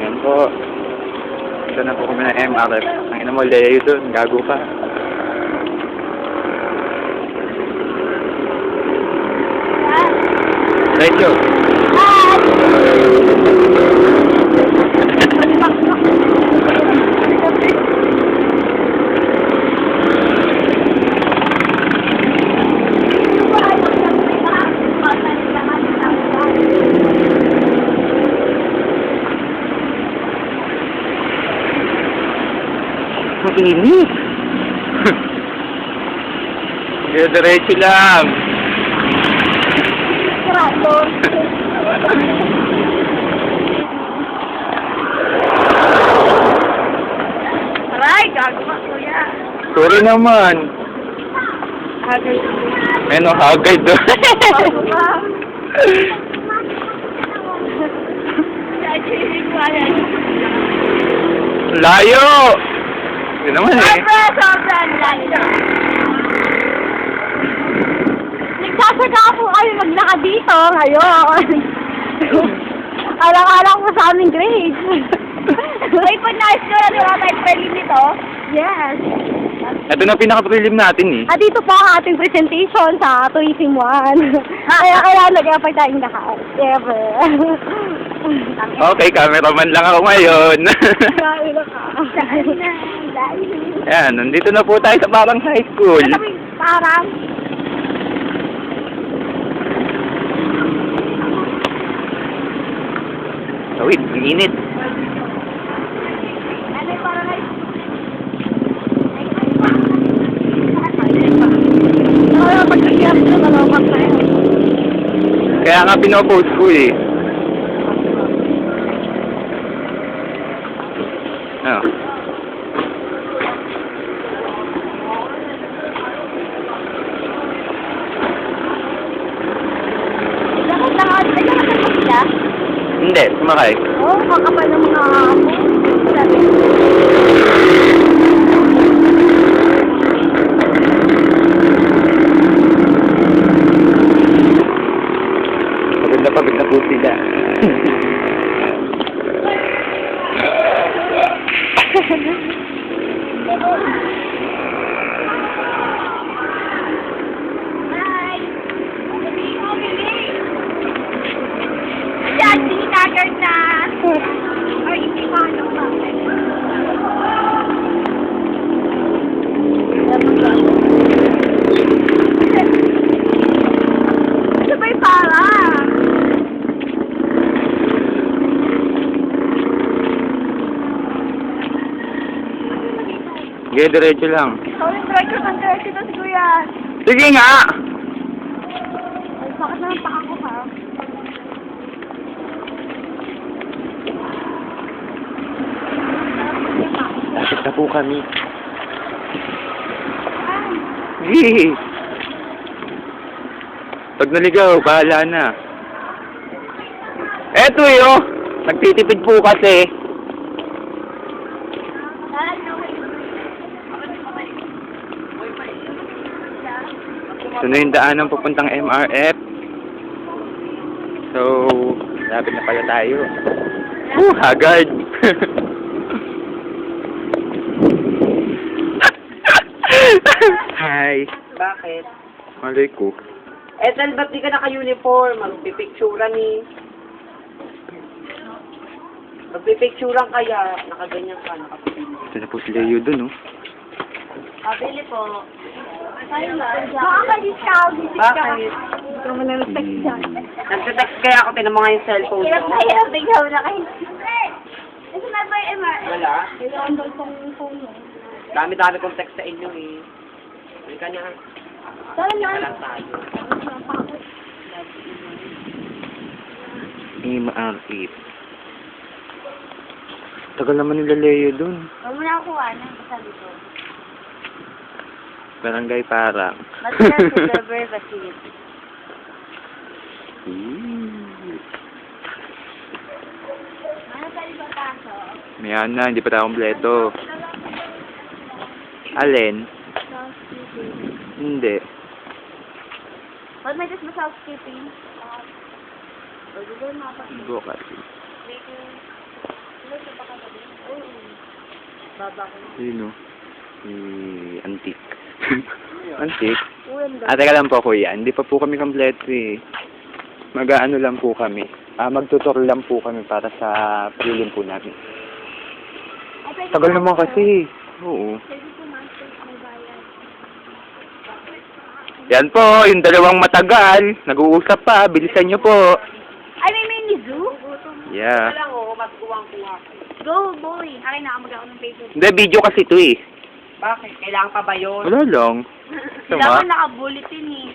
Yan po. Ito na po kami ng MRF. Ang ina mo, Leo doon. Gago ka. Right, yo. Mainit. Kaya diretso lang. Sarado. Aray, gago ka, kuya. Sorry naman. Hagay. Ano, hagay doon. Gago ka. Layo! Yun naman eh. Sobrang layo. Nagsasaka po kayo maglaka dito ngayon. Alang-alang mo sa aming grades. Ay, pag na-school, di ba tayo prelim nito? Yes. Ito na pinaka-prelim natin eh. At dito po ang ating presentation sa Tourism 1. Kaya nag-effort tayong lahat. Ever. Okay, cameraman lang ako ngayon. Layo ka. Ayan, nandito na po tayo sa Parang High School. Parang? Wait, ang init. Ano yung parang high school? Kaya pag-iyak na malawak na yun. Kaya nga pinopost ko eh. Ano? Dapat lang, ay dapat lang sila? Hindi, sumakay. Oo, kakapal ng mga sabi. Pagod na po sila. Yan, sinagard na. Ay, hindi pa ano ba? Sabay para. Sige, diretso lang. Sorry, diretso ng diretso na si Kuya. Sige nga! Ay, bakit naman pa ako ha? Lapit na po kami. Sige! Pag naligaw, bahala na. Eto eh, oh! Nagtitipid po kasi. Ito na yung daan ng papuntang MRF. So, lapit na pala tayo. Haggard! Hi! Bakit? Malay ko. Ethel, ba't di ka naka-uniform? Magpipicturan ni... Magpipicturan kaya, nakaganyan ka, nakapipicturan. Ito na po si Leo dun, oh. Pabili po. Baka ka-discount. Bakit? Hindi ka mo na nag-text dyan. Nagte-text kaya ako, tinan mo nga yung cellphone Hirap ko. na hirap. Ikaw na kayo. Ito na ba yung MR? Wala. Kailangan daw itong phone mo. Dami-dami kong text sa inyo eh. Hindi ka niya. Saan yan? Walang tayo. MRF. Tagal naman nila Leo dun. Huwag mo na ako ano. Sabi ko. Barangay Parang. Matigas si Silver Basit. Ano tayo ba taso? Mayan na, hindi pa tayo kompleto. Alin? Housekeeping. Hindi. Ba't may test ba sa housekeeping? O, di ba yung mapag- Bukas. Wait. Yun o. Antique. Antique? Teka lang po kuya. Hindi pa po kami kompleto eh. Mag-ano lang po kami. Magtutor lang po kami para sa palilim po namin. Tagal naman kasi. Oo. Yan po, yung dalawang matagal. Nag-uusap pa. Bilisan nyo po. Ay, may mini zoo? Yeah. Wala ko, mas kuwang-kuwa. Go, boy. Akin, nakamag ako ng Facebook. Hindi, video kasi ito eh. Bakit? Kailangan pa ba yun? Wala lang. Kailangan naka-bulletin eh.